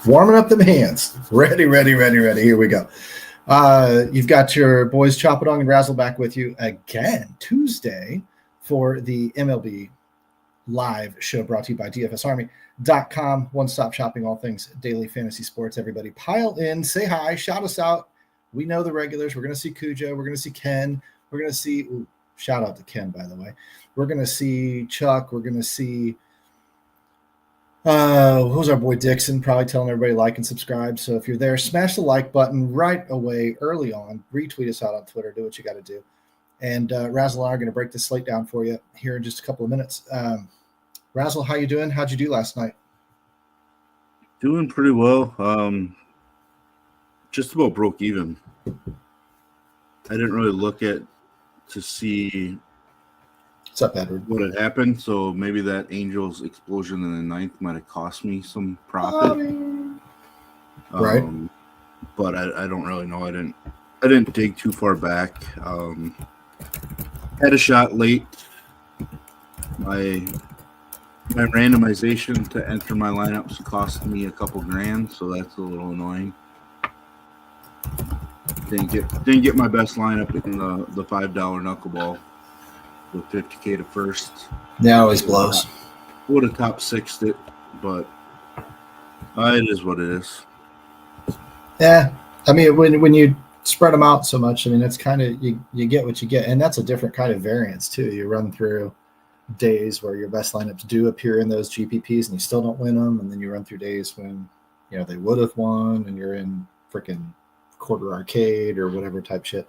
warming up them hands. Ready. Here we go. You've got your boys Choppadong and Razzle back with you again Tuesday for the MLB live show brought to you by DFSArmy.com. One-stop shopping, all things daily fantasy sports. Everybody pile in, say hi, shout us out. We know the regulars. We're going to see Cujo. We're going to see Ken. We're going to see shout out to Ken, by the way. We're going to see Chuck. We're going to see who's our boy Dixon, probably telling everybody like and subscribe. So if you're there, smash the like button right away, early on. Retweet us out on Twitter. Do what you got to do. And Razzle and I are going to break this slate down for you here in just a couple of minutes. Razzle, how you doing? How'd you do last night? Doing pretty well. Just about broke even. I didn't really look at to see what's up, Edward, what had happened. So maybe that Angels explosion in the ninth might have cost me some profit. Right. But I don't really know. I didn't dig too far back. Had a shot late. My randomization to enter my lineups cost me a couple grand, so that's a little annoying. Didn't get my best lineup in the $5 knuckleball with 50K to first. That always blows. Would have top sixed it, but it is what it is. Yeah, I mean when you spread them out so much, I mean it's kind of you get what you get, and that's a different kind of variance too. You run through days where your best lineups do appear in those GPPs and you still don't win them, and then you run through days when they would have won and you're in freaking quarter arcade or whatever type shit.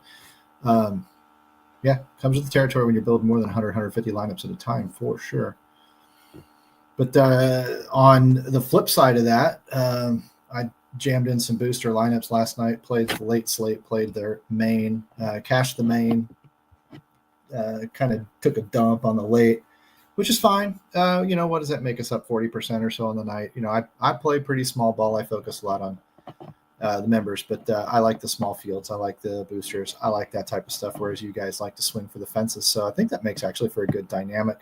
Comes with the territory when you're building more than 150 lineups at a time for sure. But on the flip side of that, I jammed in some booster lineups last night, played the late slate, played their main, cashed the main, kind of took a dump on the late, which is fine. What does that make us up 40% or so on the night? I play pretty small ball. I focus a lot on the members, but I like the small fields. I like the boosters. I like that type of stuff, whereas you guys like to swing for the fences. So I think that makes actually for a good dynamic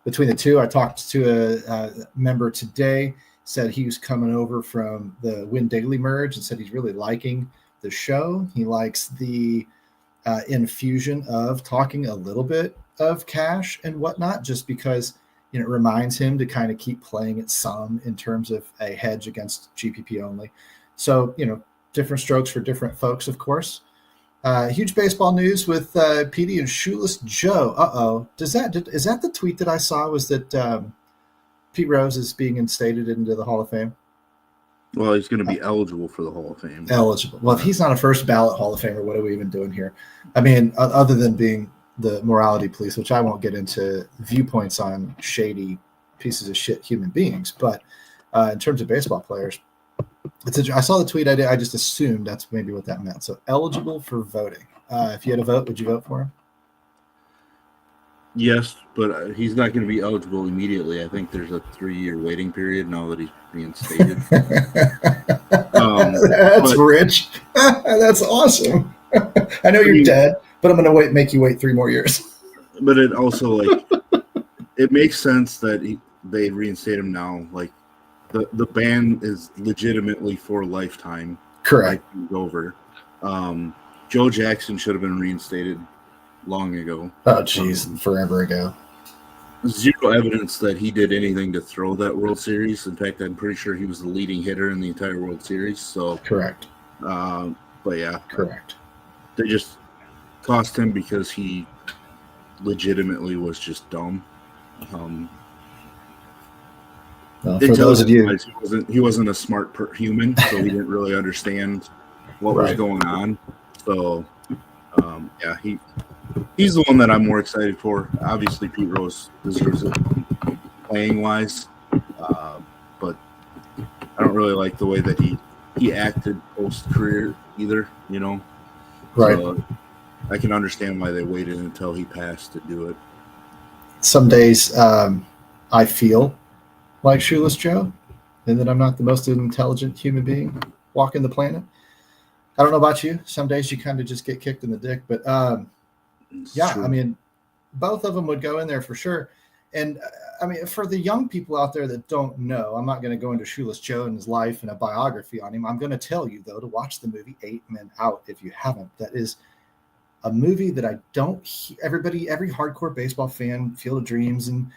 between the two. I talked to a member today, said he was coming over from the Win Daily merge and said he's really liking the show. He likes the infusion of talking a little bit of cash and whatnot, just because it reminds him to kind of keep playing it some in terms of a hedge against GPP only. So, different strokes for different folks, of course. Huge baseball news with Petey and Shoeless Joe. Is that the tweet that I saw? Was that Pete Rose is being instated into the Hall of Fame? Well, he's going to be eligible for the Hall of Fame. Eligible. Well, if he's not a first ballot Hall of Famer, what are we even doing here? I mean, other than being the morality police, which I won't get into viewpoints on shady pieces of shit human beings, but in terms of baseball players, I saw the tweet. I just assumed that's maybe what that meant. So eligible for voting. If you had a vote, would you vote for him? Yes, but he's not going to be eligible immediately. I think there's a 3-year waiting period now that he's reinstated. That's rich. That's awesome. I know you're dead, but I'm going to make you wait 3 more years. But it also it makes sense that they reinstate him now. Like the ban is legitimately for lifetime. Correct. Over. Joe Jackson should have been reinstated long ago. Oh, jeez, forever ago. Zero evidence that he did anything to throw that World Series. In fact, I'm pretty sure he was the leading hitter in the entire World Series. So correct. But yeah, correct. They just cost him because he legitimately was just dumb. For those of you, he wasn't a smart human, so he didn't really understand what was going on. So, he's the one that I'm more excited for. Obviously, Pete Rose deserves it playing wise, but I don't really like the way that he acted post career either. Right. So I can understand why they waited until he passed to do it. Some days I feel like Shoeless Joe, and that I'm not the most intelligent human being walking the planet. I don't know about you. Some days you kind of just get kicked in the dick, but I mean, both of them would go in there for sure. And I mean, for the young people out there that don't know, I'm not going to go into Shoeless Joe and his life and a biography on him. I'm going to tell you, though, to watch the movie 8 Men Out if you haven't. That is a movie that I don't every hardcore baseball fan, Field of Dreams, and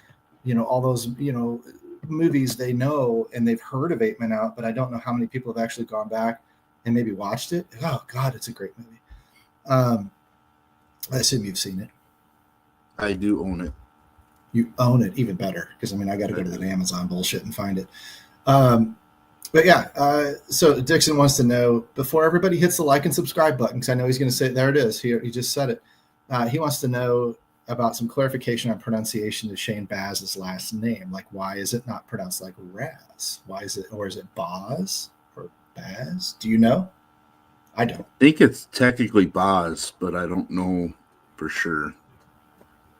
all those movies they know and they've heard of 8 Men Out, but I don't know how many people have actually gone back and maybe watched it. Oh God, it's a great movie. I assume you've seen it. I do own it. You own it, even better, because I got to go to that Amazon bullshit and find it. But yeah, so Dixon wants to know, before everybody hits the like and subscribe button, because I know he's going to say, there it is, he just said it. He wants to know about some clarification on pronunciation of Shane Baz's last name. Like, why is it not pronounced like Raz? Why is it, or is it Boz or Baz? Do you know? I don't. I think it's technically Boz, but I don't know for sure.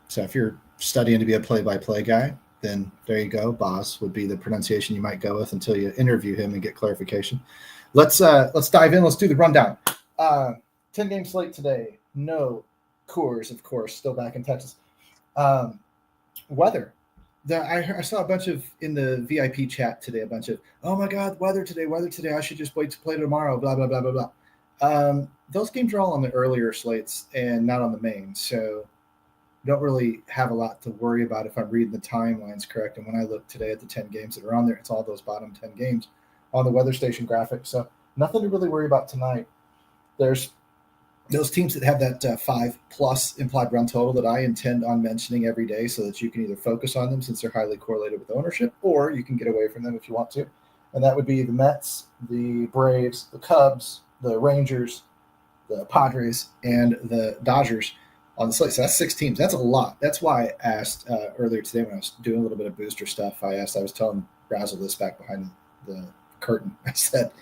So if you're studying to be a play-by-play guy, then there you go. Boz would be the pronunciation you might go with until you interview him and get clarification. Let's dive in. Let's do the rundown. 10-game slate today. No Coors, of course, still back in Texas. Weather. I saw a bunch of, in the VIP chat today, a bunch of, oh my God, weather today. I should just wait to play tomorrow, blah, blah, blah, blah, blah. Those games are all on the earlier slates and not on the main. So don't really have a lot to worry about if I'm reading the timelines correct. And when I look today at the 10 games that are on there, it's all those bottom 10 games on the weather station graphic. So nothing to really worry about tonight. There's those teams that have that 5+ implied run total that I intend on mentioning every day, so that you can either focus on them since they're highly correlated with ownership, or you can get away from them if you want to. And that would be the Mets, the Braves, the Cubs, the Rangers, the Padres, and the Dodgers on the slate. So that's 6 teams. That's a lot. That's why I asked earlier today when I was doing a little bit of booster stuff. I was telling Razzle this back behind the curtain. I said,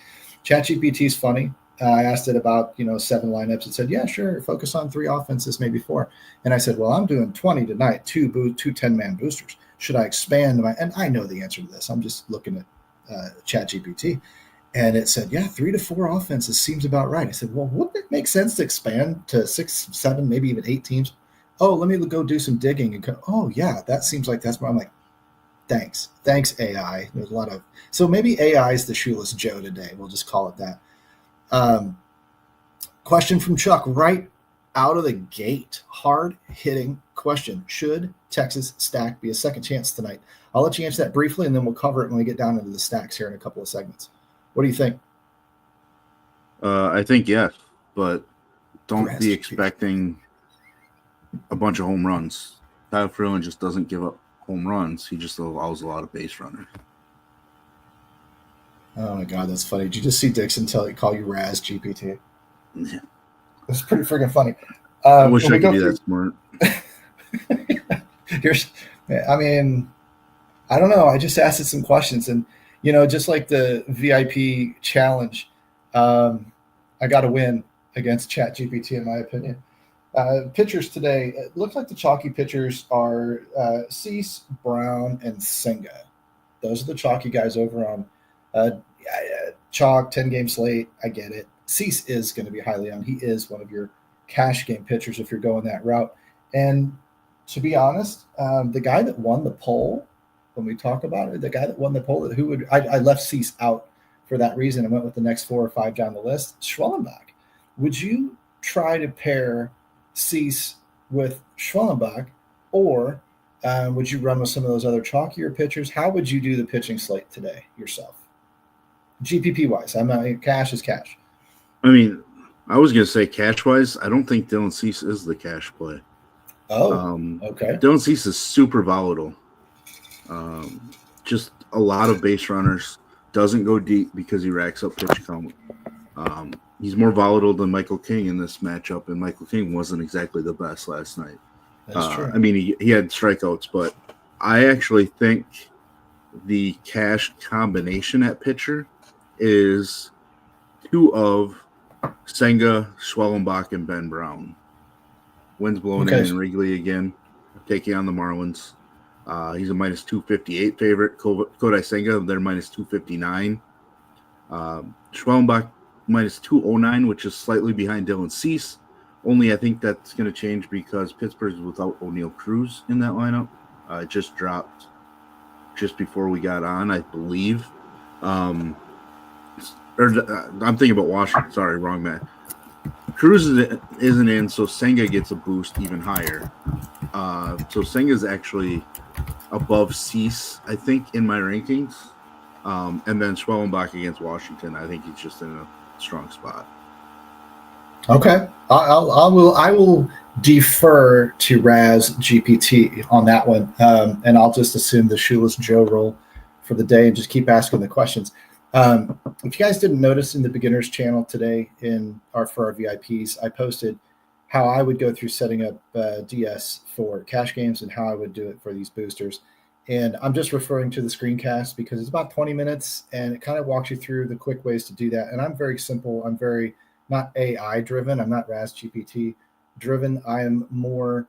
ChatGPT is funny. I asked it about 7 lineups. It said, yeah, sure, focus on 3 offenses, maybe 4. And I said, well, I'm doing 20 tonight, two 10-man boosters. Should I expand my? And I know the answer to this. I'm just looking at ChatGPT. And it said, yeah, 3 to 4 offenses seems about right. I said, well, wouldn't it make sense to expand to 6, 7, maybe even 8 teams? Oh, let me go do some digging. And go, oh, yeah, that seems like that's what I'm like, thanks. Thanks, AI. There's a lot of, so maybe AI is the Shoeless Joe today. We'll just call it that. Question from Chuck right out of the gate. Hard-hitting question. Should Texas stack be a second chance tonight? I'll let you answer that briefly, and then we'll cover it when we get down into the stacks here in a couple of segments. What do you think? I think yes, but don't be expecting a bunch of home runs. Kyle Freeland just doesn't give up home runs. He just allows a lot of base runners. Oh my God, that's funny. Did you just see Dixon call you Raz GPT? Yeah. That's pretty freaking funny. I wish I could be that smart. I don't know. I just asked it some questions, and just like the VIP challenge, I got to win against ChatGPT, in my opinion. Pitchers today, it looks like the chalky pitchers are Cease, Brown, and Senga. Those are the chalky guys over on chalk 10-game slate. I get it. Cease is going to be highly owned. He is one of your cash game pitchers if you're going that route. And to be honest, the guy that won the poll, when we talk about it, the guy that won the poll, I left Cease out for that reason and went with the next 4 or 5 down the list. Schwellenbach. Would you try to pair Cease with Schwellenbach, or would you run with some of those other chalkier pitchers? How would you do the pitching slate today yourself? GPP wise, cash is cash. I mean, I was going to say cash wise, I don't think Dylan Cease is the cash play. Oh, okay. Dylan Cease is super volatile. Just a lot of base runners. Doesn't go deep because he racks up pitch count. He's more volatile than Michael King in this matchup, and Michael King wasn't exactly the best last night. That's true. I mean, he had strikeouts, but I actually think the cash combination at pitcher is 2 of Senga, Schwellenbach, and Ben Brown. Wind's blowing in Wrigley again, taking on the Marlins. He's a minus 258 favorite. Kodai Senga, they're minus 259. Schwellenbach minus 209, which is slightly behind Dylan Cease. Only I think that's going to change because Pittsburgh's without O'Neal Cruz in that lineup. It just dropped just before we got on, I believe. I'm thinking about Washington. Sorry, wrong man. Cruz isn't in, so Senga gets a boost even higher. So Senga's actually above Cease, I think, in my rankings. And then Schwellenbach against Washington, I think he's just in a strong spot. Okay, I will defer to Raz GPT on that one, and I'll just assume the shoeless Joe role for the day and just keep asking the questions. If you guys didn't notice in the beginners channel today for our VIPs, I posted how I would go through setting up DS for cash games and how I would do it for these boosters. And I'm just referring to the screencast because it's about 20 minutes and it kind of walks you through the quick ways to do that. And I'm very simple. I'm very not AI driven. I'm not Raz GPT driven. I am more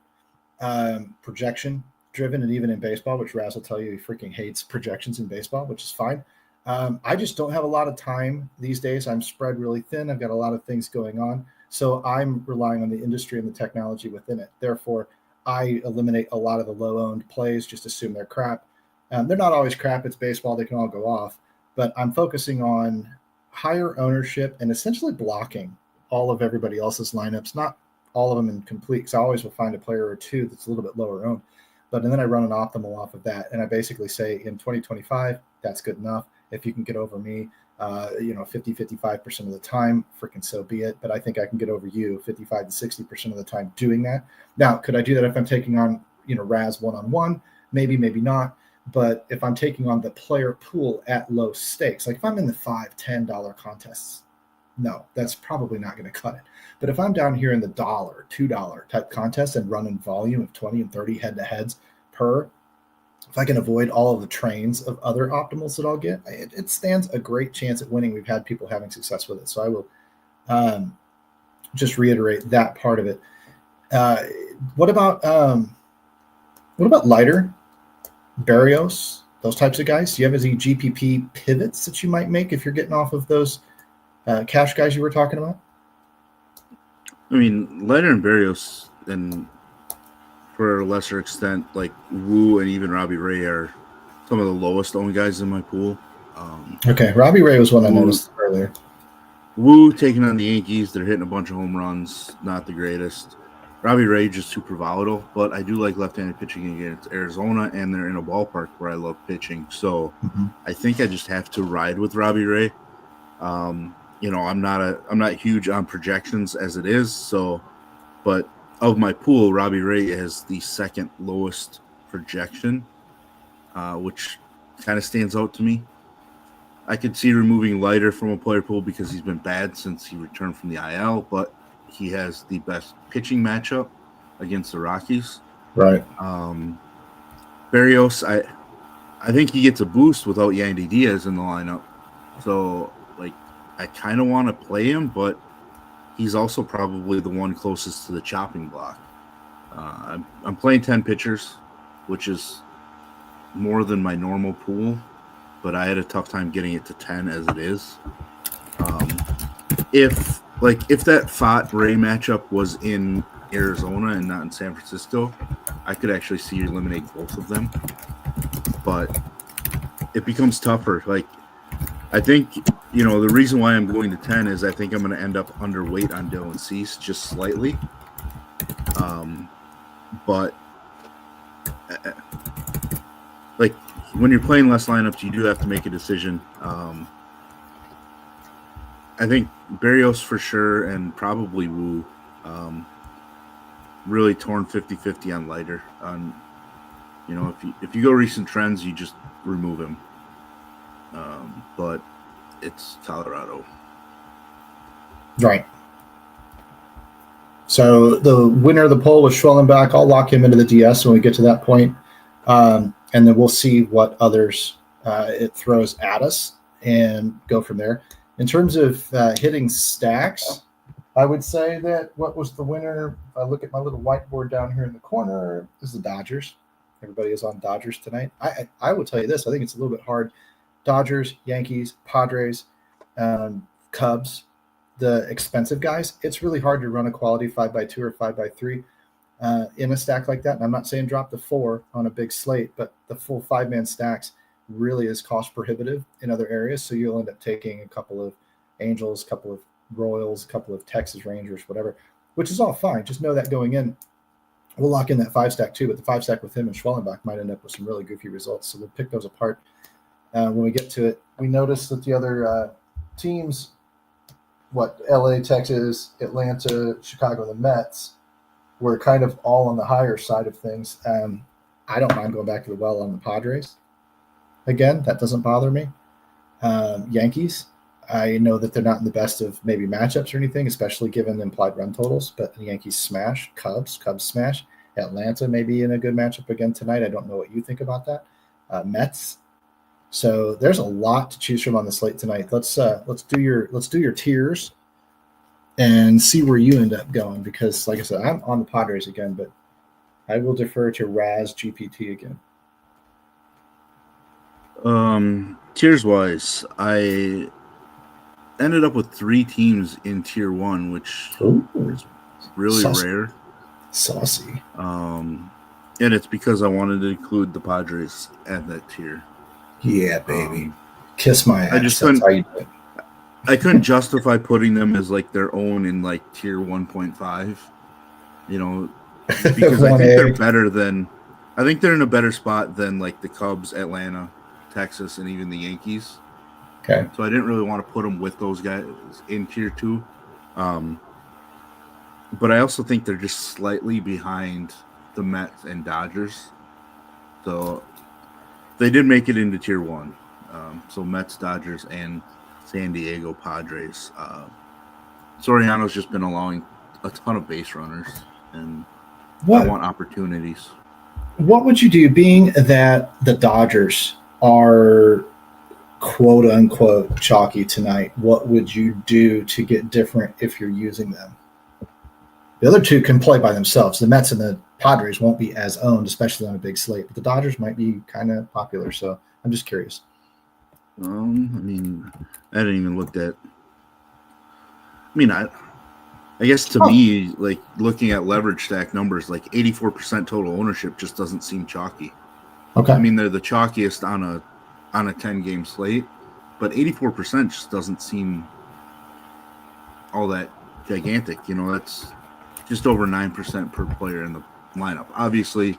projection driven. And even in baseball, which Raz will tell you, he freaking hates projections in baseball, which is fine. I just don't have a lot of time these days. I'm spread really thin. I've got a lot of things going on. So I'm relying on the industry and the technology within it. Therefore, I eliminate a lot of the low-owned plays, just assume they're crap. They're not always crap. It's baseball. They can all go off. But I'm focusing on higher ownership and essentially blocking all of everybody else's lineups, not all of them in complete, because I always will find a player or two that's a little bit lower owned. And then I run an optimal off of that. And I basically say in 2025, that's good enough. If you can get over me, 55% of the time, freaking so be it. But I think I can get over you 55 to 60% of the time doing that. Now, could I do that if I'm taking on, Raz one-on-one? Maybe, maybe not. But if I'm taking on the player pool at low stakes, like if I'm in the $5, $10 contests, no, that's probably not going to cut it. But if I'm down here in the $1, $2 type contests and running volume of 20 and 30 head-to-heads per, if I can avoid all of the trains of other optimals that I'll get, it stands a great chance at winning. We've had people having success with it. So I will just reiterate that part of it. What about Leiter, Barrios, those types of guys? Do you have any GPP pivots that you might make if you're getting off of those cash guys you were talking about? I mean, Leiter and Barrios, and for a lesser extent, like Wu and even Robbie Ray are some of the lowest owned guys in my pool. Okay, Robbie Ray was one I noticed earlier. Wu taking on the Yankees, they're hitting a bunch of home runs, not the greatest. Robbie Ray just super volatile, but I do like left-handed pitching against Arizona, and they're in a ballpark where I love pitching. So I think I just have to ride with Robbie Ray. I'm not huge on projections as it is, but of my pool, Robbie Ray has the second lowest projection, which kind of stands out to me. I could see removing Leiter from a player pool because he's been bad since he returned from the IL, but he has the best pitching matchup against the Rockies. Right. Barrios, I think he gets a boost without Yandy Diaz in the lineup. So, I kind of want to play him, but he's also probably the one closest to the chopping block. I'm playing 10 pitchers, which is more than my normal pool, but I had a tough time getting it to 10 as it is. If that Fott Ray matchup was in Arizona and not in San Francisco, I could actually see you eliminate both of them. But it becomes tougher. I think, the reason why I'm going to 10 is I think I'm going to end up underweight on Dylan Cease just slightly. But when you're playing less lineups, you do have to make a decision. I think Barrios for sure, and probably Wu. Really torn 50-50 on Leiter. If you go recent trends, you just remove him. But it's Colorado. Right. So the winner of the poll was Schwellenbach. I'll lock him into the DS when we get to that point. And then we'll see what others it throws at us and go from there. In terms of hitting stacks, I would say that what was the winner? If I look at my little whiteboard down here in the corner, this is the Dodgers. Everybody is on Dodgers tonight. I will tell you this. I think it's a little bit hard. Dodgers, Yankees, Padres, Cubs, the expensive guys. It's really hard to run a quality 5x2 or 5x3 in a stack like that. And I'm not saying drop the 4 on a big slate, but the full 5-man stacks really is cost prohibitive in other areas. So you'll end up taking a couple of Angels, a couple of Royals, a couple of Texas Rangers, whatever, which is all fine. Just know that going in, we'll lock in that 5 stack too, but the 5 stack with him and Schwellenbach might end up with some really goofy results. So we'll pick those apart when we get to it. We noticed that the other teams, LA, Texas, Atlanta, Chicago, the Mets, were kind of all on the higher side of things. I don't mind going back to the well on the Padres. Again, that doesn't bother me. Yankees, I know that they're not in the best of maybe matchups or anything, especially given the implied run totals, but the Yankees smash. Cubs smash. Atlanta maybe in a good matchup again tonight. I don't know what you think about that. Mets. So there's a lot to choose from on the slate tonight. Let's do your tiers and see where you end up going, because like I said, I'm on the Padres again, but I will defer to Raz GPT again. Tiers wise, I ended up with 3 teams in tier 1, which is really rare. Saucy. And it's because I wanted to include the Padres at that tier. Yeah, baby. Kiss my ass. I just couldn't justify putting them as like their own in like tier 1.5, because I think they're better than, I think they're in a better spot than like the Cubs, Atlanta, Texas, and even the Yankees. Okay. So I didn't really want to put them with those guys in tier 2. But I also think they're just slightly behind the Mets and Dodgers. So they did make it into tier 1. So Mets, Dodgers, and San Diego Padres. Soriano's just been allowing a ton of base runners, and I want opportunities. What would you do, being that the Dodgers are quote unquote chalky tonight? What would you do to get different if you're using them? The other two can play by themselves. The Mets and the Padres won't be as owned, especially on a big slate, but the Dodgers might be kind of popular. So I'm just curious. I mean, I hadn't even looked at. I guess to me, like looking at leverage stack numbers, like 84% total ownership just doesn't seem chalky. Okay. I mean, they're the chalkiest on a 10-game slate, but 84% just doesn't seem all that gigantic. That's just over 9% per player in the lineup. Obviously,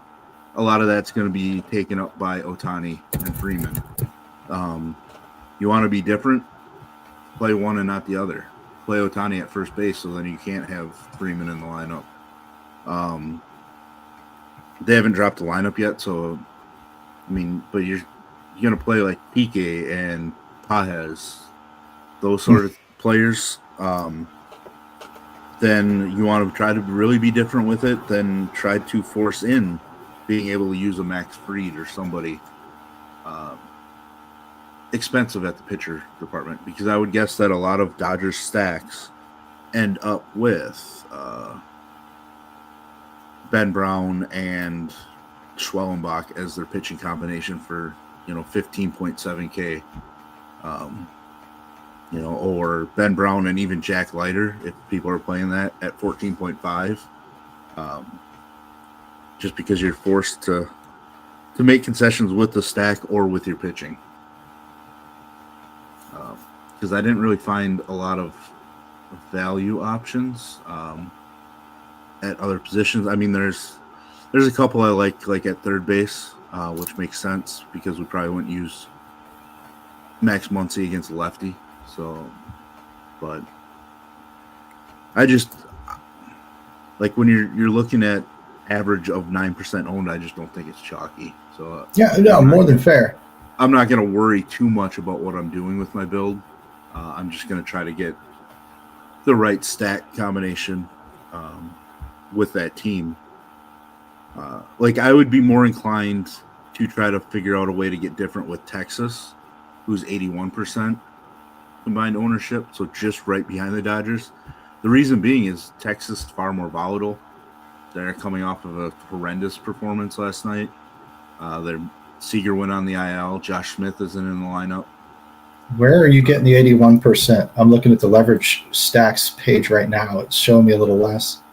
a lot of that's going to be taken up by Ohtani and Freeman. You want to be different? Play one and not the other. Play Ohtani at first base, so then you can't have Freeman in the lineup. They haven't dropped the lineup yet, so but you're going to play like Piqué and Pajes, those sort of players. Then you want to try to really be different with it. Then try to force in being able to use a Max Fried or somebody expensive at the pitcher department, because I would guess that a lot of Dodgers stacks end up with Ben Brown and Schwellenbach as their pitching combination for 15.7K, or Ben Brown and even Jack Leiter if people are playing that at 14.5, just because you're forced to make concessions with the stack or with your pitching. Because I didn't really find a lot of value options at other positions. I mean, there's a couple I like at third base, which makes sense because we probably wouldn't use Max Muncy against a lefty. So, but I just like when you're looking at average of 9% owned, I just don't think it's chalky. So yeah, no, more than fair. I'm not going to worry too much about what I'm doing with my build. I'm just going to try to get the right stack combination with that team. I would be more inclined to try to figure out a way to get different with Texas, who's 81% combined ownership, so just right behind the Dodgers. The reason being is Texas is far more volatile. They're coming off of a horrendous performance last night. Their Seager went on the IL. Josh Smith isn't in the lineup. Where are you getting the 81%? I'm looking at the leverage stacks page right now. It's showing me a little less.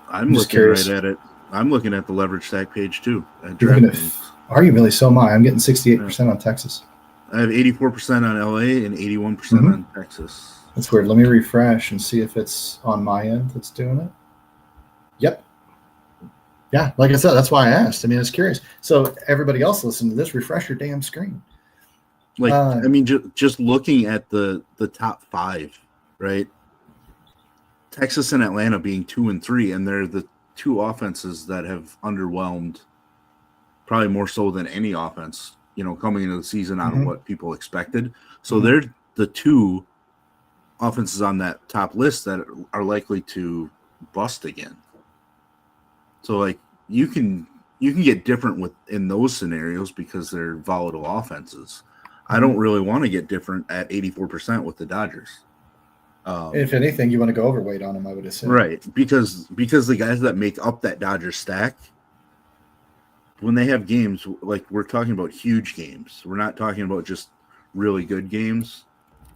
I'm looking right at it. I'm looking at the leverage stack page too. Are you really? So am I. I'm getting 68% on Texas. I have 84% on LA and 81% on Texas. That's weird. Let me refresh and see if it's on my end that's doing it. Yep. Yeah, like I said, that's why I asked. I mean, I was curious. So everybody else listening to this, refresh your damn screen. Like, I mean, just looking at the top 5, right? Texas and Atlanta being 2 and 3, and they're the 2 offenses that have underwhelmed probably more so than any offense, coming into the season out of what people expected. So they're the 2 offenses on that top list that are likely to bust again. So like you can get different in those scenarios because they're volatile offenses. I don't really want to get different at 84% with the Dodgers. If anything, you want to go overweight on them, I would assume. Right, because the guys that make up that Dodgers stack, when they have games, like we're talking about huge games. We're not talking about just really good games.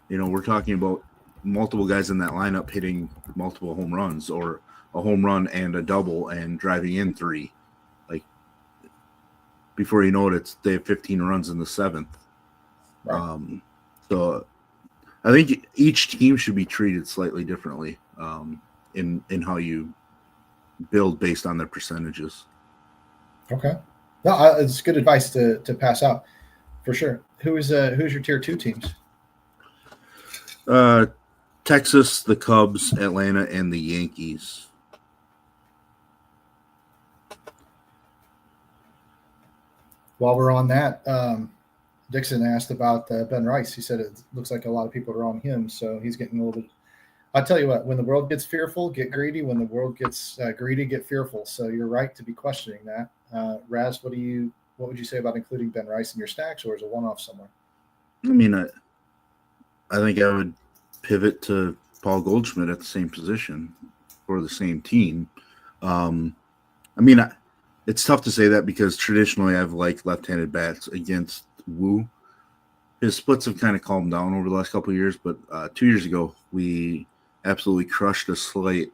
We're talking about multiple guys in that lineup hitting multiple home runs or a home run and a double and driving in 3. Like before you know it, they have 15 runs in the 7th. Right. So I think each team should be treated slightly differently in how you build based on their percentages. Okay. No, it's good advice to pass out for sure. Who's your tier 2 teams? Texas, the Cubs, Atlanta, and the Yankees. While we're on that, Dixon asked about Ben Rice. He said it looks like a lot of people are on him, so he's getting a little bit. I'll tell you what, when the world gets fearful, get greedy. When the world gets greedy, get fearful. So you're right to be questioning that. Raz, what would you say about including Ben Rice in your stacks, or is it one-off somewhere? I mean, I think I would pivot to Paul Goldschmidt at the same position for the same team. It's tough to say that because traditionally I've liked left-handed bats against Woo. His splits have kind of calmed down over the last couple of years, but 2 years ago we absolutely crushed a slate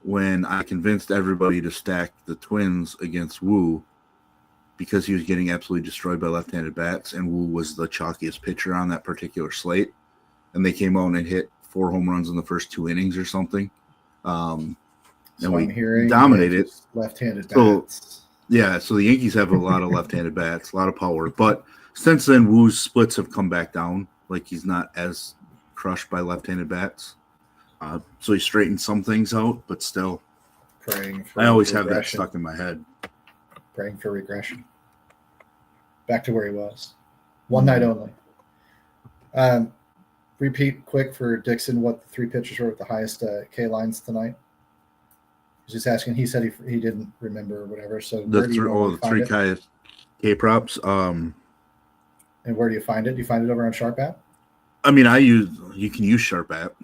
when I convinced everybody to stack the Twins against Woo because he was getting absolutely destroyed by left-handed bats, and Woo was the chalkiest pitcher on that particular slate. And they came out and hit 4 home runs in the first 2 innings or something. And we dominated left-handed bats. So the Yankees have a lot of left-handed bats, a lot of power. But since then, Woo's splits have come back down. Like he's not as crushed by left-handed bats. So he straightened some things out, but still. I always have that stuck in my head. Praying for regression. Back to where he was. One night only. Repeat quick for Dixon what the 3 pitchers were with the highest K lines tonight. He's just asking. He said he didn't remember or whatever. So the 3 K props. And where do you find it? Do you find it over on Sharp app? I mean, you can use Sharp app.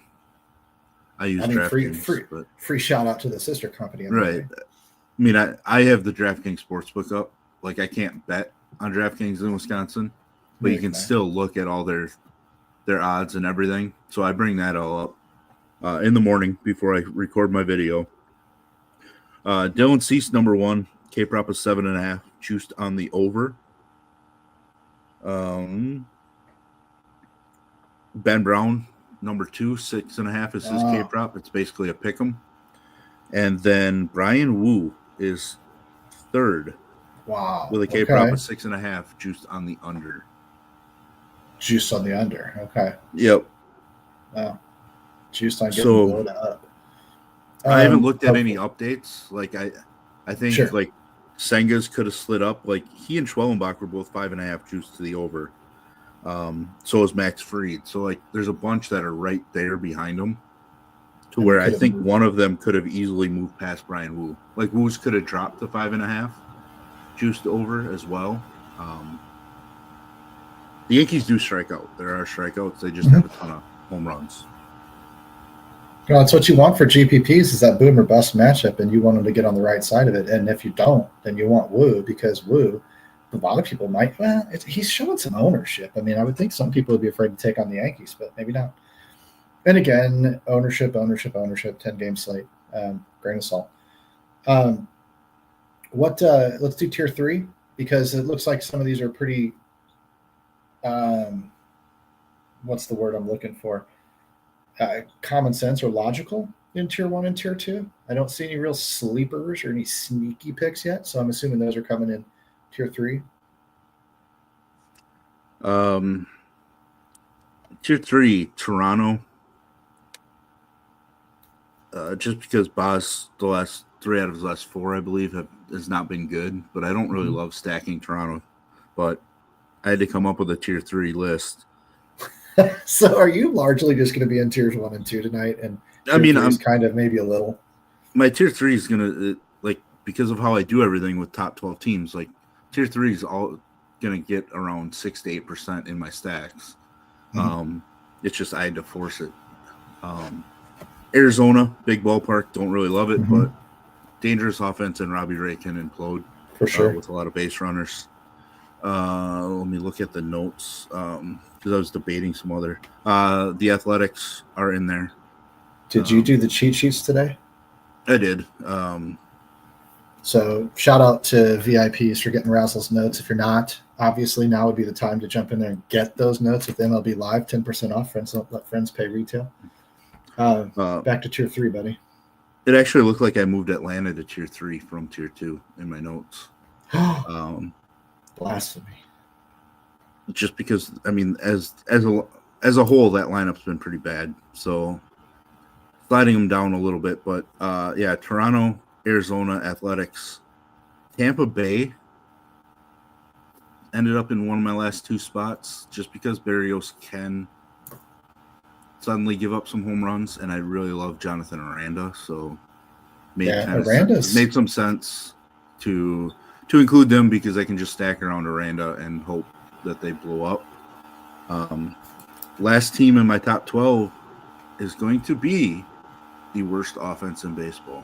I use DraftKings. Free shout out to the sister company. Right. I mean, I have the DraftKings Sportsbook up. Like I can't bet on DraftKings in Wisconsin, but you can still look at all their odds and everything. So I bring that all up in the morning before I record my video. Dylan Cease, number 1, K prop is 7.5, juiced on the over. Ben Brown, number 2, 6.5 is his K prop. It's basically a pick 'em. And then Brian Woo is 3rd. Wow. With a K prop of 6.5, juiced on the under. Juiced on the under. Okay. Yep. Wow. Juiced on getting loaded up. I haven't looked at any updates. Like I think like Senga's could have slid up. Like he and Schwellenbach were both 5.5 juiced to the over. So is Max Fried. So like there's a bunch that are right there behind him to where I think one of them could have easily moved past Brian Woo. Like Woo's could have dropped to 5.5 juiced over as well. The Yankees do strike out. There are strikeouts. They just have a ton of home runs. Well, that's what you want for GPPs is that boom or bust matchup, and you want them to get on the right side of it. And if you don't, then you want Woo because Woo, a lot of people might. Well, he's showing some ownership. I mean, I would think some people would be afraid to take on the Yankees, but maybe not. And again, ownership, 10-game slate, grain of salt. What? Let's do tier 3 because it looks like some of these are pretty. What's the word I'm looking for? Common sense or logical in tier 1 and tier 2. I don't see any real sleepers or any sneaky picks yet, so I'm assuming those are coming in tier 3. Tier 3, Toronto. Just because Boss, the last 3 out of his last 4, I believe, has not been good. But I don't really love stacking Toronto. But I had to come up with a tier 3 list. So are you largely just going to be in tiers 1 and 2 tonight? And I'm kind of maybe a little. My tier 3 is going to, because of how I do everything with top 12 teams, tier 3 is all going to get around 6 to 8% in my stacks. It's just I had to force it. Arizona, big ballpark, don't really love it, but dangerous offense, and Robbie Ray can implode for sure with a lot of base runners. Let me look at the notes because I was debating some other. The Athletics are in there. Did you do the cheat sheets today? I did. So shout out to VIPs for getting Razzle's notes. If you're not, obviously now would be the time to jump in there and get those notes with MLB Live, 10% off. Friends don't let friends pay retail. Back to tier 3, buddy. It actually looked like I moved Atlanta to tier 3 from tier 2 in my notes. Blasphemy. Just because, as a whole, that lineup's been pretty bad. So sliding them down a little bit, but Toronto, Arizona, Athletics, Tampa Bay ended up in one of my last 2 spots just because Berrios can suddenly give up some home runs, and I really love Jonathan Aranda, so made some sense to include them because I can just stack around Aranda and hope that they blow up. Last team in my top 12 is going to be the worst offense in baseball.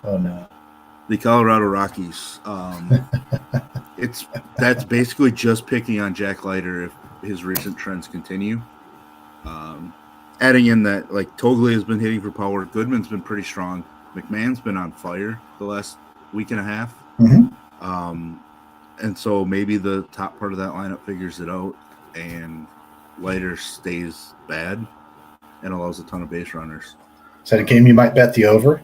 Oh no. The Colorado Rockies. That's basically just picking on Jack Leiter if his recent trends continue. Adding in that Toglia has been hitting for power, Goodman's been pretty strong, McMahon's been on fire the last week and a half. And so maybe the top part of that lineup figures it out and Leiter stays bad and allows a ton of base runners. Is that a game you might bet the over?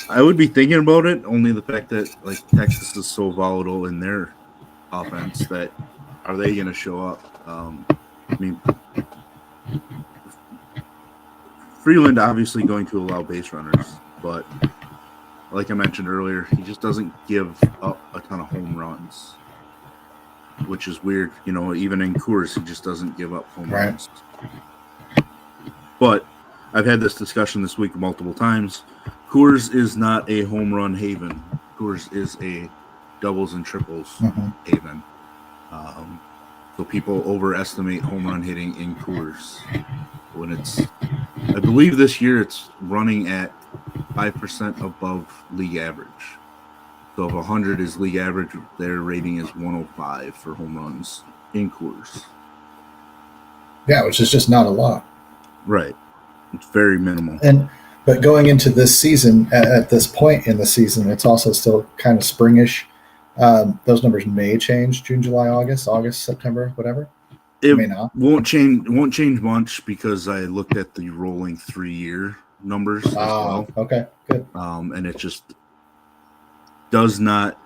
I would be thinking about it, only the fact that Texas is so volatile in their offense that are they going to show up? Freeland obviously going to allow base runners, but like I mentioned earlier, he just doesn't give up a ton of home runs, which is weird. Even in Coors, he just doesn't give up home runs. But I've had this discussion this week multiple times. Coors is not a home run haven. Coors is a doubles and triples haven. So people overestimate home run hitting in Coors when I believe this year it's running at 5% above league average. So if 100 is league average, their rating is 105 for home runs in Coors. Yeah, which is just not a lot. Right. It's very minimal. But going into this season, at this point in the season, it's also still kind of springish. Those numbers may change June, July, August, September, whatever. It may not. Won't change much because I looked at the rolling 3-year numbers as well. Okay, good. And it just does not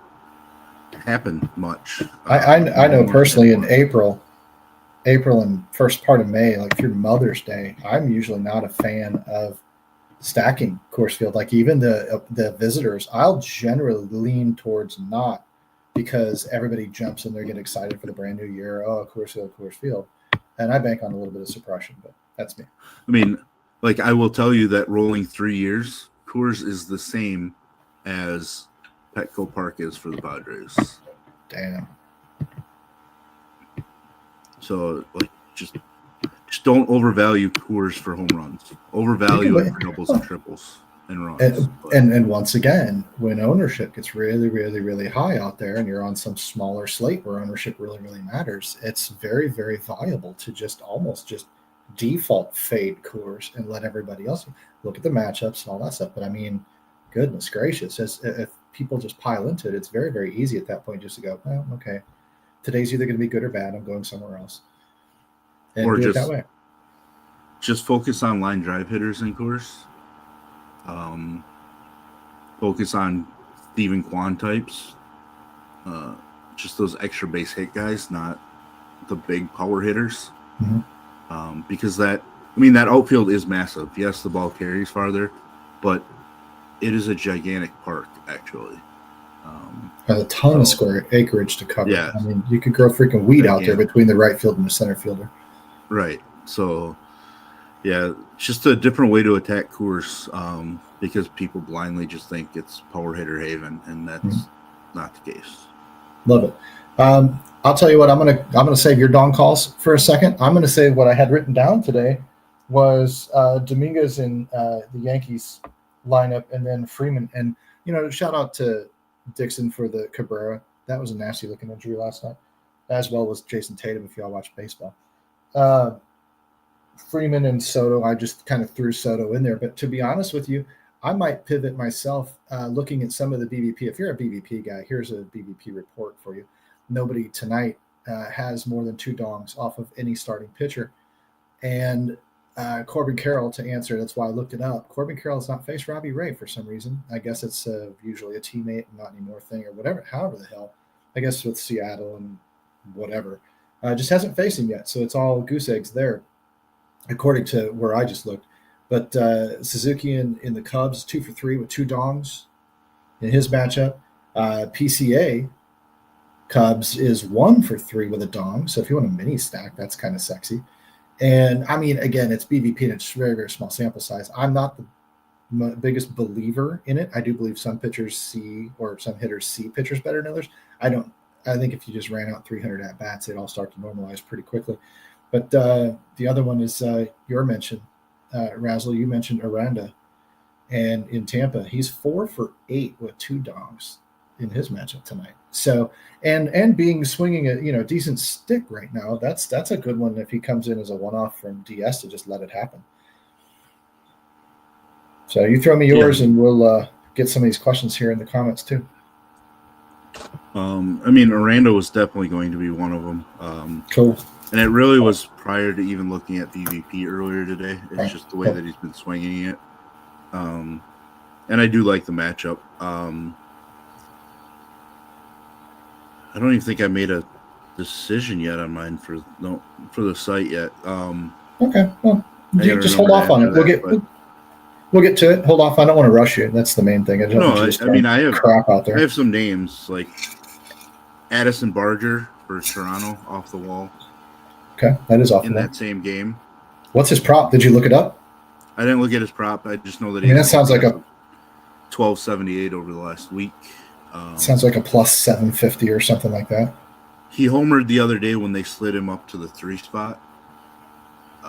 happen much. I know personally in April and first part of May, through Mother's Day, I'm usually not a fan of stacking Coors Field. Even the visitors, I'll generally lean towards not, because everybody jumps in there, get excited for the brand new year. Oh, Coors Field. And I bank on a little bit of suppression, but that's me. I will tell you that rolling 3 years, Coors is the same as Petco Park is for the Padres. Damn. So, just don't overvalue Coors for home runs. Overvalue it for doubles and triples and runs. And once again, when ownership gets really, really, really high out there and you're on some smaller slate where ownership really, really matters, it's very, very viable to almost default fade Coors and let everybody else look at the matchups and all that stuff. But goodness gracious, if people just pile into it, it's very, very easy at that point just to go, well, okay, today's either going to be good or bad. I'm going somewhere else. And or do it that way. Just focus on line drive hitters in course. Focus on Steven Kwan types. Just those extra base hit guys, not the big power hitters. Mm-hmm. Because that outfield is massive. Yes, the ball carries farther, but it is a gigantic park, actually. A ton of square acreage to cover. Yeah. I mean, you could grow freaking weed out there between the right field and the center fielder. Right. So, yeah, it's just a different way to attack Coors, because people blindly just think it's power hitter haven, and that's not the case. Love it. I'll tell you what, I'm gonna save your dong calls for a second. I'm gonna say what I had written down today was Dominguez in the Yankees lineup, and then Freeman. And shout out to Dixon for the Cabrera. That was a nasty looking injury last night, as well as Jason Tatum if y'all watch baseball. Freeman and Soto, I just kind of threw Soto in there. But to be honest with you, I might pivot myself looking at some of the BVP. If you're a BVP guy, here's a BVP report for you. Nobody tonight has more than 2 dongs off of any starting pitcher. And Corbin Carroll, to answer, that's why I looked it up. Corbin Carroll has not faced Robbie Ray for some reason. I guess it's usually a teammate and not anymore thing or whatever, however the hell. I guess with Seattle and whatever. Just hasn't faced him yet. So it's all goose eggs there, according to where I just looked. But Suzuki in the Cubs, 2 for 3 with 2 dongs in his matchup. PCA Cubs is 1 for 3 with a dong. So if you want a mini stack, that's kind of sexy. And I mean, again, it's BVP and it's very, very small sample size. I'm not the biggest believer in it. I do believe some pitchers some hitters see pitchers better than others. I think if you just ran out 300 at bats, they'd all start to normalize pretty quickly. But the other one is your mention, Razzle. You mentioned Aranda, and in Tampa, he's 4 for 8 with 2 dongs in his matchup tonight. So, and swinging a decent stick right now. That's a good one if he comes in as a one-off from DS to just let it happen. So you throw me yours, and we'll get some of these questions here in the comments too. Aranda was definitely going to be one of them. Cool. And it really was prior to even looking at BVP earlier today. It's right. Just the way that he's been swinging it. And I do like the matchup. I don't even think I made a decision yet on mine for the site yet. Okay. Well, just hold off on it. We'll get to it. Hold off. I don't want to rush you. That's the main thing. I have crap out there. I have some names like Addison Barger for Toronto off the wall. Okay, that is off in that same game. What's his prop? Did you look it up? I didn't look at his prop. I just know that that sounds like a 1278 over the last week. Sounds like a plus 750 or something like that. He homered the other day when they slid him up to the 3 spot.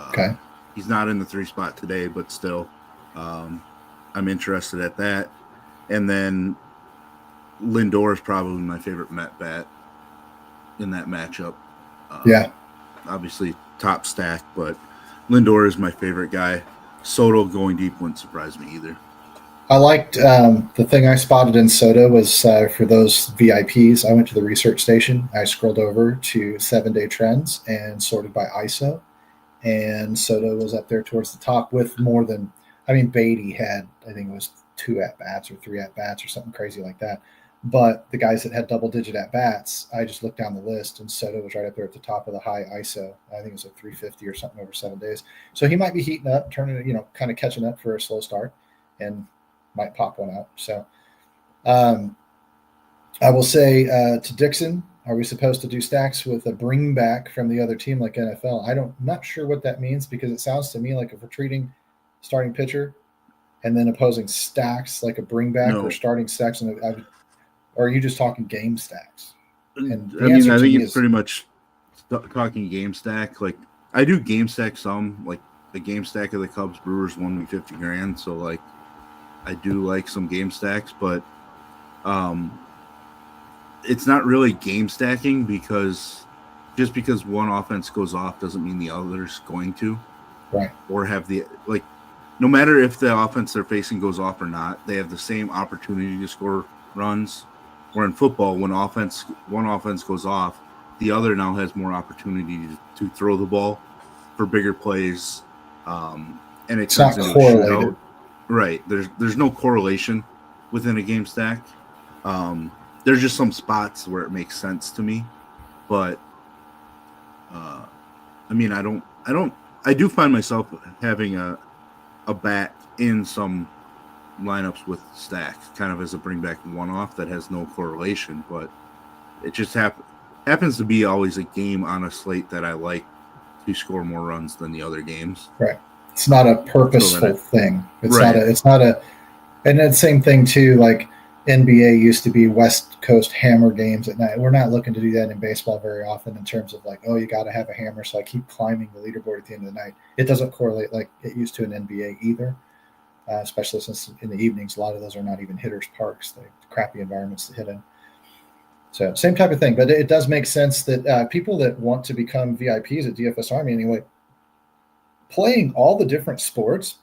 Okay. He's not in the 3 spot today, but still, I'm interested at that. And then Lindor is probably my favorite Met bat in that matchup. Yeah. Obviously top stack, but Lindor is my favorite guy. Soto going deep wouldn't surprise me either. I liked the thing I spotted in Soto was for those VIPs. I went to the research station. I scrolled over to 7-day trends and sorted by ISO. And Soto was up there towards the top with more than, Beatty had, I think it was 2 at-bats or 3 at-bats or something crazy like that. But the guys that had double-digit at-bats, I just looked down the list, and Soto was right up there at the top of the high ISO. I think it was like 350 or something over 7 days. So he might be heating up, turning, kind of catching up for a slow start, and might pop one out. So I will say to Dixon, are we supposed to do stacks with a bring back from the other team like NFL? I'm not sure what that means, because it sounds to me like if we're treating starting pitcher and then opposing stacks like a bring back or starting stacks, or are you just talking game stacks? And I think it's pretty much talking game stack. Like I do game stack some, like the game stack of the Cubs Brewers won me $50,000. So like I do like some game stacks, but it's not really game stacking, because just because one offense goes off doesn't mean the other's going to. Right. Or have no matter if the offense they're facing goes off or not, they have the same opportunity to score runs. Where in football, when one offense goes off, the other now has more opportunity to throw the ball for bigger plays, and it turns into a shootout. Right. There's no correlation within a game stack. There's just some spots where it makes sense to me, but I mean, I do find myself having a bat in some lineups with stack, kind of as a bring back one-off that has no correlation, but it just happens to be always a game on a slate that I like to score more runs than the other games. Right. It's not a purposeful thing. It's not a, and then same thing too, like NBA used to be West Coast hammer games at night. We're not looking to do that in baseball very often in terms of like, oh, you got to have a hammer, so I keep climbing the leaderboard at the end of the night. It doesn't correlate like it used to in NBA either, especially since in the evenings, a lot of those are not even hitters' parks. They're crappy environments to hit in. So same type of thing, but it does make sense that people that want to become VIPs at DFS Army anyway, playing all the different sports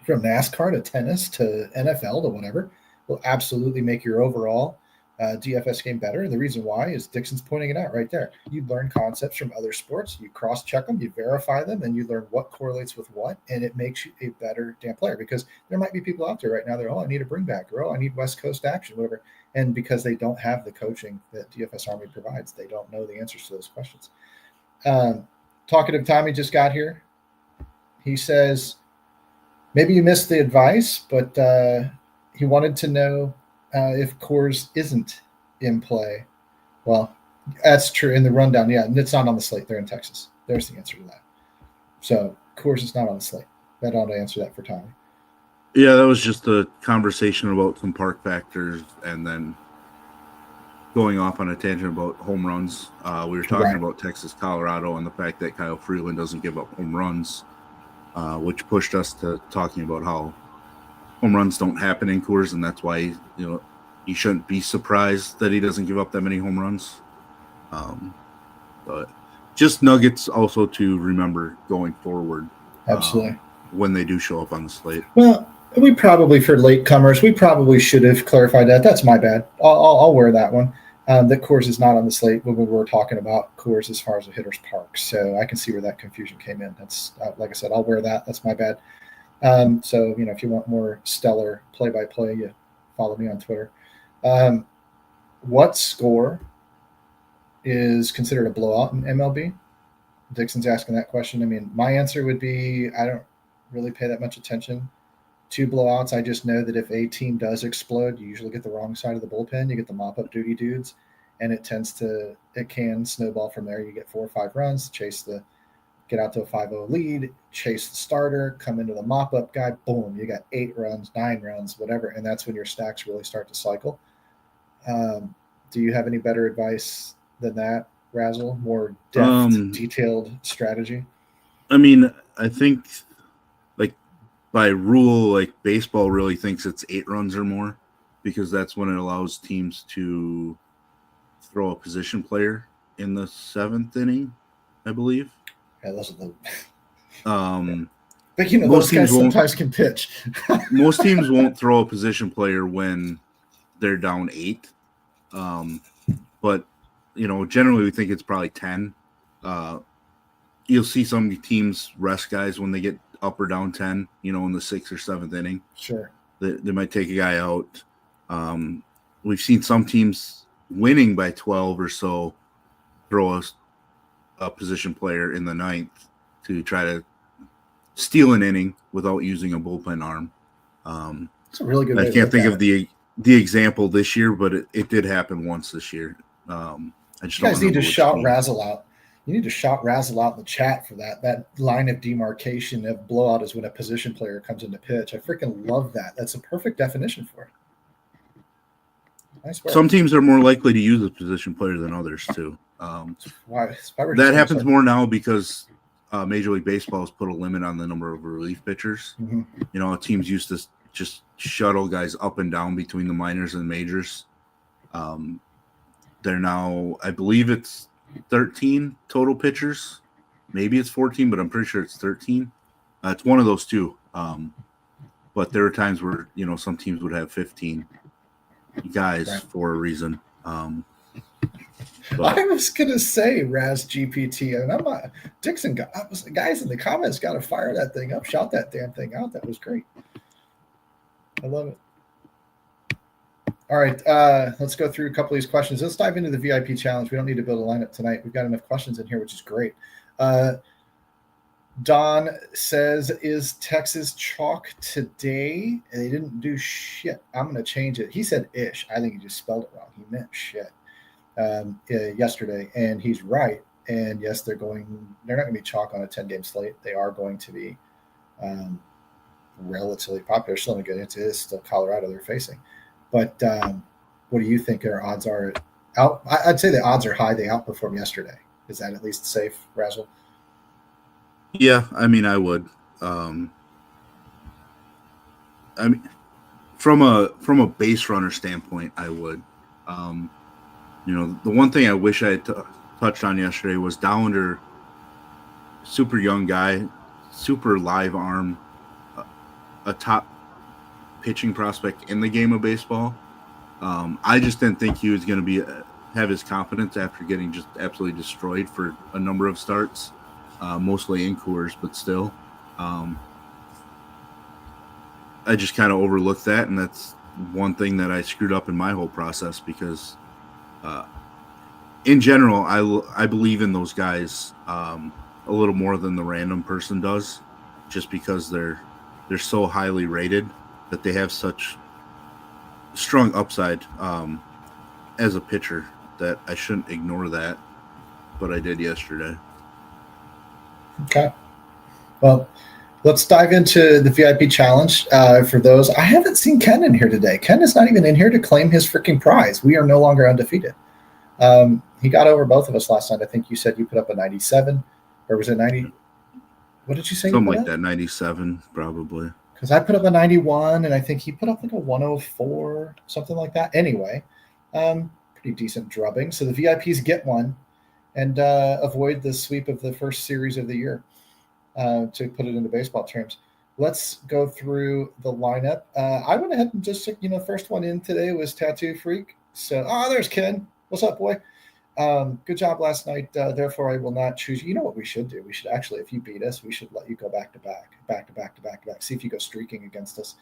from NASCAR to tennis to NFL to whatever will absolutely make your overall DFS game better. And the reason why is Dixon's pointing it out right there. You learn concepts from other sports, you cross-check them, you verify them, and you learn what correlates with what, and it makes you a better damn player. Because there might be people out there right now that, oh, I need a bring back, or oh, I need West Coast action, whatever. And because they don't have the coaching that DFS Army provides, they don't know the answers to those questions. Talkative Tommy just got here. He says, maybe you missed the advice, but he wanted to know if Coors isn't in play. Well, that's true in the rundown. Yeah, it's not on the slate. They're in Texas. There's the answer to that. So Coors is not on the slate. That ought to answer that for Tommy. Yeah, that was just a conversation about some park factors and then going off on a tangent about home runs. We were talking about Texas, Colorado, and the fact that Kyle Freeland doesn't give up home runs, which pushed us to talking about how home runs don't happen in Coors, and that's why you shouldn't be surprised that he doesn't give up that many home runs. But just nuggets also to remember going forward. Absolutely. When they do show up on the slate. Well, we probably, for latecomers, we probably should have clarified that. That's my bad. I'll wear that one. That Coors is not on the slate when we were talking about Coors as far as a hitter's park. So I can see where that confusion came in. That's like I said, I'll wear that. That's my bad. So, if you want more stellar play-by-play, you follow me on Twitter. What score is considered a blowout in MLB? Dixon's asking that question. I mean, my answer would be I don't really pay that much attention to blowouts. I just know that if a team does explode, you usually get the wrong side of the bullpen. You get the mop-up duty dudes, and it can snowball from there. You get 4 or 5 runs, get out to a 5-0 lead, chase the starter, come into the mop-up guy, boom, you got 8 runs, 9 runs, whatever, and that's when your stacks really start to cycle. Do you have any better advice than that, Razzle? More detailed strategy? I mean, I think by rule, baseball really thinks it's 8 runs or more because that's when it allows teams to throw a position player in the 7th inning, I believe. Yeah, those are the. But those guys sometimes can pitch. Most teams won't throw a position player when they're down 8. But generally we think it's probably 10. You'll see some teams rest guys when they get up or down 10, in the 6th or 7th inning. Sure. They might take a guy out. We've seen some teams winning by 12 or so throw a position player in the 9th to try to steal an inning without using a bullpen arm. It's a really good. I can't think of the example this year, but it did happen once this year. I just you guys need to shout Razzle out. You need to shout Razzle out in the chat for that. That line of demarcation of blowout is when a position player comes into pitch. I freaking love that. That's a perfect definition for it. Nice work. Some teams are more likely to use a position player than others too. That happens more now because Major League Baseball has put a limit on the number of relief pitchers. Mm-hmm. Teams used to just shuttle guys up and down between the minors and majors. They're now, I believe it's 13 total pitchers. Maybe it's 14, but I'm pretty sure it's 13. It's one of those two. But there are times where, some teams would have 15. guys Right. for a reason. I was gonna say Raz GPT, and I'm not Dixon. Guys in the comments got to fire that thing up, shout that damn thing out. That was great. I love it. All right, let's go through a couple of these questions. Let's dive into the VIP challenge. We don't need to build a lineup tonight. We've got enough questions in here, which is great. Don says, is Texas chalk today? They didn't do shit. I'm going to change it. He said ish. I think he just spelled it wrong. He meant shit yesterday, and he's right. And yes, they're not going to be chalk on a 10-game slate. They are going to be relatively popular. Still going to get into it. It's still Colorado they're facing. But what do you think their odds are? I'd say the odds are high. They outperformed yesterday. Is that at least safe, Razzle? Yeah, I mean, I would. I mean, from a base runner standpoint, I would. The one thing I wish I had touched on yesterday was Dollander, super young guy, super live arm, a top pitching prospect in the game of baseball. I just didn't think he was going to have his confidence after getting just absolutely destroyed for a number of starts. Mostly in Coors, but still. I just kind of overlooked that, and that's one thing that I screwed up in my whole process because, in general, I believe in those guys a little more than the random person does, just because they're so highly rated that they have such strong upside as a pitcher that I shouldn't ignore that, but I did yesterday. Okay. Well, let's dive into the VIP challenge. For those, I haven't seen Ken in here today. Ken is not even in here to claim his freaking prize. We are no longer undefeated. He got over both of us last night. I think you said you put up a 97, or was it 90? What did you say? Something like that, 97 probably. Because I put up a 91, and I think he put up like a 104, something like that. Anyway, pretty decent drubbing. So the VIPs get one. And avoid the sweep of the first series of the year, to put it into baseball terms. Let's go through the lineup. I went ahead and just, first one in today was Tattoo Freak. So, there's Ken. What's up, boy? Good job last night. Therefore, I will not choose you. You know what we should do? We should actually, if you beat us, we should let you go back to back. See if you go streaking against us.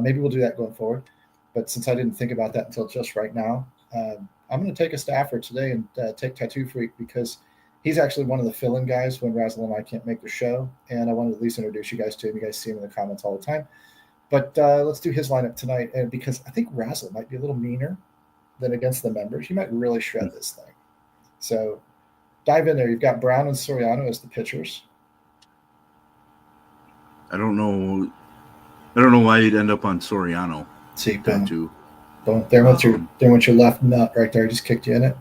Maybe we'll do that going forward. But since I didn't think about that until just right now, I'm going to take a staffer today and take Tattoo Freak because he's actually one of the fill-in guys when Razzle and I can't make the show. And I wanted to at least introduce you guys to him. You guys see him in the comments all the time. But let's do his lineup tonight. And because I think Razzle might be a little meaner than against the members. He might really shred this thing. So dive in there. You've got Brown and Soriano as the pitchers. I don't know why you'd end up on Soriano. See, boom. There went your left nut right there. Just kicked you in it.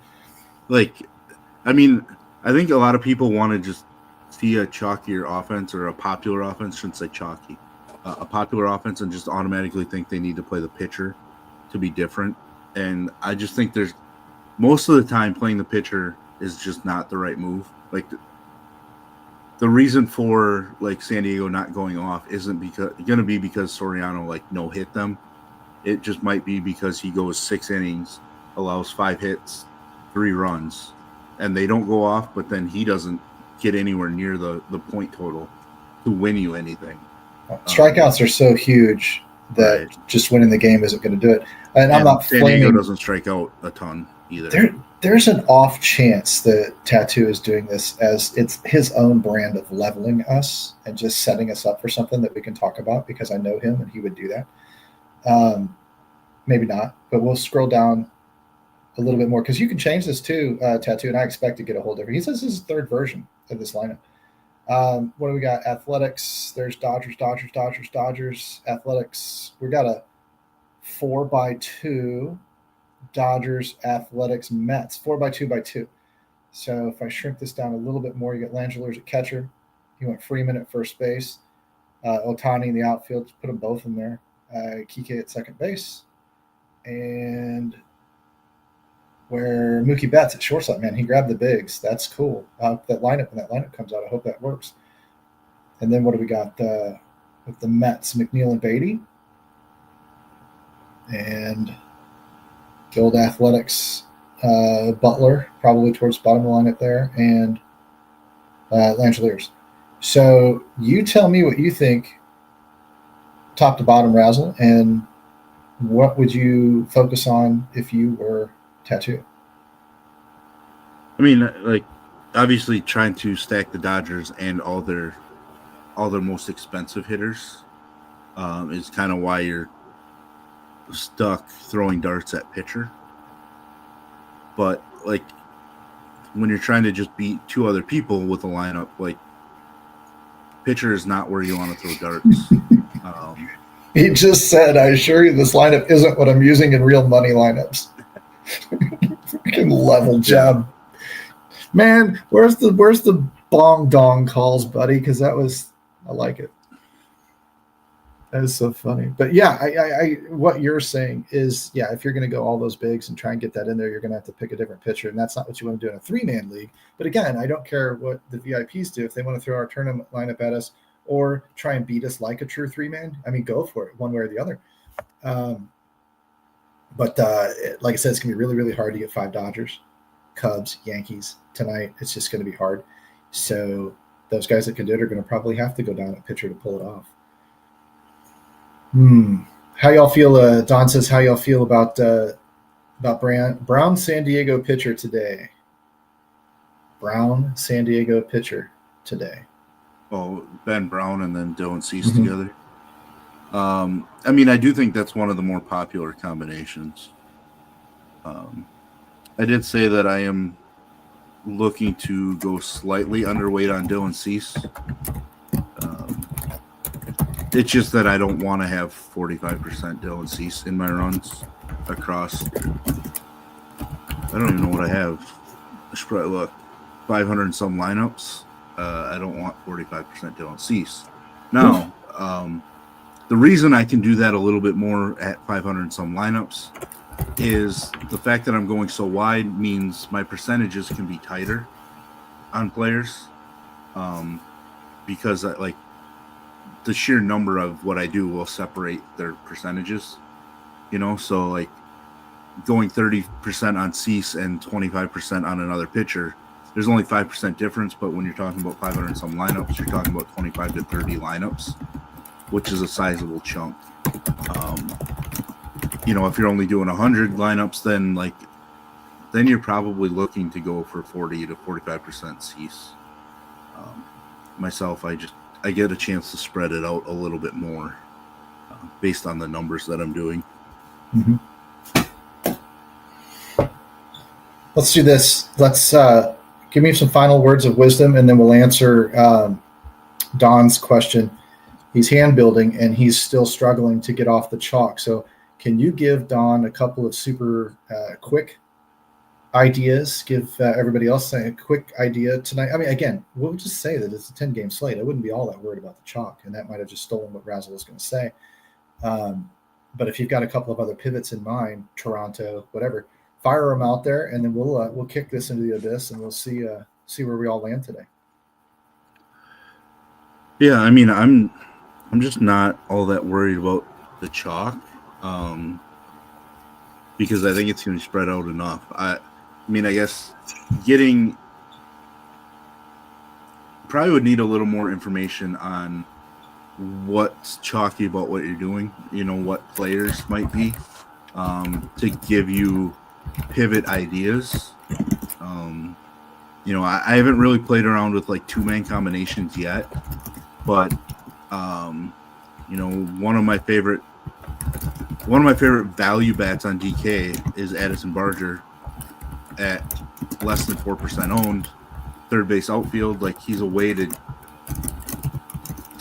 I mean, I think a lot of people want to just see a chalkier offense or a popular offense. Shouldn't say chalky. A popular offense and just automatically think they need to play the pitcher to be different. And I just think there's most of the time playing the pitcher is just not the right move. Like the reason for San Diego not going off isn't going to be because Soriano no hit them. It just might be because he goes 6 innings, allows 5 hits, 3 runs, and they don't go off, but then he doesn't get anywhere near the point total to win you anything. Strikeouts are so huge that just winning the game isn't going to do it. And I'm not San flaming. Diego doesn't strike out a ton either. There's an off chance that Tattoo is doing this as it's his own brand of leveling us and just setting us up for something that we can talk about because I know him and he would do that. Maybe not, but we'll scroll down a little bit more because you can change this too, Tattoo, and I expect to get a whole different. He says this is his third version of this lineup. What do we got? Athletics. There's Dodgers. Athletics. We got a 4x2. Dodgers, Athletics, Mets. 4x2x2. So if I shrink this down a little bit more, you get Langeliers at catcher. You want Freeman at first base. Ohtani in the outfield. Just put them both in there. Kike at second base. And where Mookie Betts at shortstop, man, he grabbed the bigs. That's cool. When that lineup comes out, I hope that works. And then what do we got with the Mets? McNeil and Beatty. And the old Athletics Butler, probably towards the bottom of the lineup there, and Langeliers. So you tell me what you think, top to bottom, Razzle, and what would you focus on if you were Tattoo? I mean, like, obviously trying to stack the Dodgers and all their most expensive hitters is kind of why you're stuck throwing darts at pitcher. But like, when you're trying to just beat two other people with a lineup, like, pitcher is not where you want to throw darts. He just said, "I assure you, this lineup isn't what I'm using in real money lineups." Freaking level job, man. Where's the bong dong calls, buddy? Because I like it. That is so funny. But yeah, I what you're saying is, yeah, if you're going to go all those bigs and try and get that in there, you're going to have to pick a different pitcher, and that's not what you want to do in a 3-man league. But again, I don't care what the VIPs do. If they want to throw our tournament lineup at us or try and beat us like a true 3-man, I mean, go for it, one way or the other. But like I said, it's going to be really, really hard to get 5 Dodgers, Cubs, Yankees tonight. It's just going to be hard. So those guys that can do it are going to probably have to go down at pitcher to pull it off. How y'all feel? Don says, how y'all feel about Brown San Diego pitcher today? Brown San Diego pitcher today. Oh, Ben Brown and then Dylan Cease together. I mean, I do think that's one of the more popular combinations. I did say that I am looking to go slightly underweight on Dylan Cease. It's just that I don't want to have 45% Dylan Cease in my runs across. I don't even know what I have. I should probably look. 500 and some lineups. I don't want 45% Dylan Cease. Now, the reason I can do that a little bit more at 500 and some lineups is the fact that I'm going so wide means my percentages can be tighter on players, because the sheer number of what I do will separate their percentages, so like going 30% on Cease and 25% on another pitcher, there's only 5% difference, but when you're talking about 500 and some lineups, you're talking about 25 to 30 lineups, which is a sizable chunk. If you're only doing 100 lineups, then you're probably looking to go for 40 to 45% Cease. Myself, I get a chance to spread it out a little bit more based on the numbers that I'm doing. Let's do this. Let's give me some final words of wisdom, and then we'll answer Don's question. He's hand building, and he's still struggling to get off the chalk. So can you give Don a couple of super quick ideas? Give everybody else a quick idea tonight. I mean, again, we'll just say that it's a 10-game slate. I wouldn't be all that worried about the chalk, and that might have just stolen what Razzle was going to say. But if you've got a couple of other pivots in mind, Toronto, whatever, fire them out there, and then we'll kick this into the abyss, and we'll see where we all land today. Yeah, I mean, I'm just not all that worried about the chalk, because I think it's going to spread out enough. I mean, I guess probably would need a little more information on what's chalky about what you're doing, what players might be, to give you pivot ideas. I haven't really played around with 2-man combinations yet, but one of my favorite value bats on DK is Addison Barger at less than 4% owned, third base outfield. He's a way to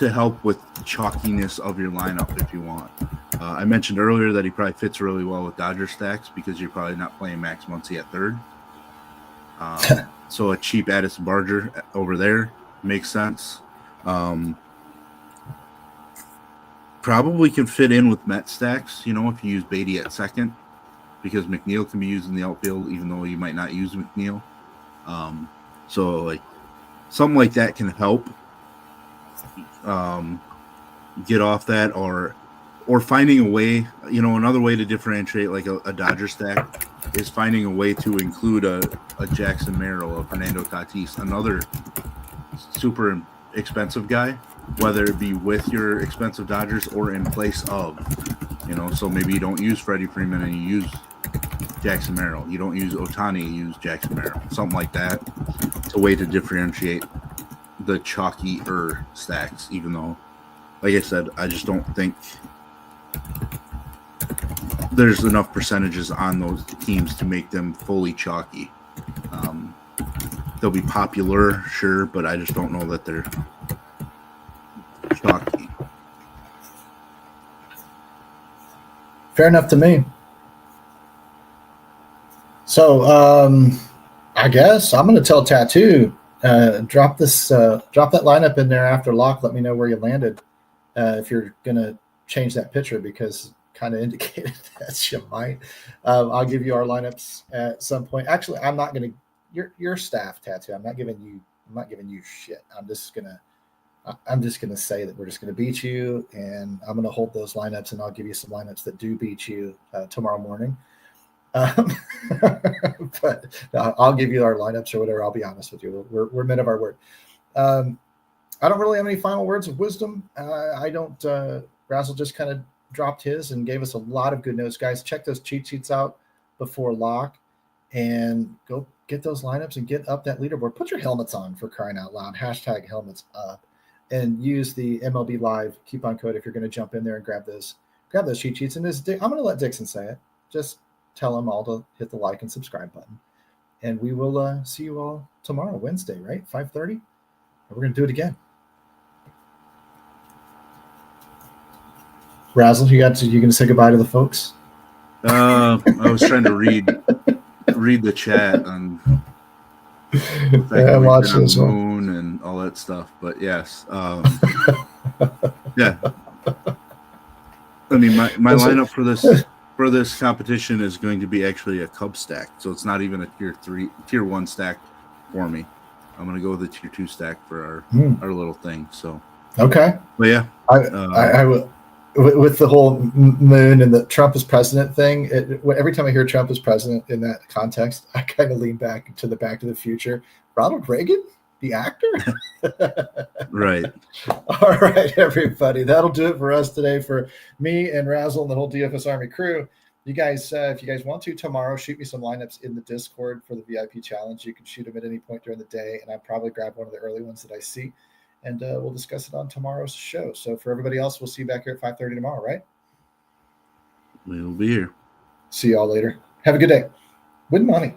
help with chalkiness of your lineup if you want. I mentioned earlier that he probably fits really well with Dodger stacks because you're probably not playing Max Muncy at third. So a cheap Addison Barger over there makes sense. Probably can fit in with Met stacks, if you use Beatty at second, because McNeil can be used in the outfield, even though you might not use McNeil. So something like that can help get off that, or or finding a way, another way to differentiate like a Dodger stack is finding a way to include a Jackson Merrill, a Fernando Tatis, another super expensive guy, whether it be with your expensive Dodgers or in place of, so maybe you don't use Freddie Freeman and you use Jackson Merrill. You don't use Ohtani, you use Jackson Merrill. Something like that. It's a way to differentiate the chalkier stacks, even though, like I said, I just don't think there's enough percentages on those teams to make them fully chalky. They'll be popular, sure, but I just don't know that they're chalky. Fair enough to me. So I guess I'm going to tell Tattoo, drop that lineup in there after lock. Let me know where you landed if you're going to change that picture, because kind of indicated that you might. I'll give you our lineups at some point. Actually, I'm not going to. Your staff, Tattoo. I'm not giving you shit. I'm just gonna say that we're just gonna beat you, and I'm gonna hold those lineups, and I'll give you some lineups that do beat you tomorrow morning. But I'll give you our lineups or whatever. I'll be honest with you. We're men of our word. I don't really have any final words of wisdom. I don't. Razzle just kind of dropped his and gave us a lot of good notes, guys. Check those cheat sheets out before lock, and go get those lineups and get up that leaderboard. Put your helmets on, for crying out loud. Hashtag helmets up, and use the MLB Live coupon code if you're going to jump in there and grab those cheat sheets. And I'm going to let Dixon say it. Just tell them all to hit the like and subscribe button. And we will see you all tomorrow, Wednesday, right? 5:30. And we're going to do it again. Razzle, you going to say goodbye to the folks? I was trying to read the chat on watch this the moon and all that stuff, but yes, yeah. I mean, my lineup for this competition is going to be actually a Cub stack, so it's not even a tier 1 stack for me. I'm going to go with a tier 2 stack for our little thing. So okay, but yeah, I will. With the whole moon and the Trump is president thing, every time I hear Trump is president in that context, I kind of lean back to the Back to the Future. Ronald Reagan, the actor? Right. All right, everybody. That'll do it for us today. For me and Razzle and the whole DFS Army crew, you guys, if you guys want to, tomorrow, shoot me some lineups in the Discord for the VIP challenge. You can shoot them at any point during the day, and I'll probably grab one of the early ones that I see. And we'll discuss it on tomorrow's show. So for everybody else, we'll see you back here at 5:30 tomorrow, right? We'll be here. See y'all later. Have a good day. Win money.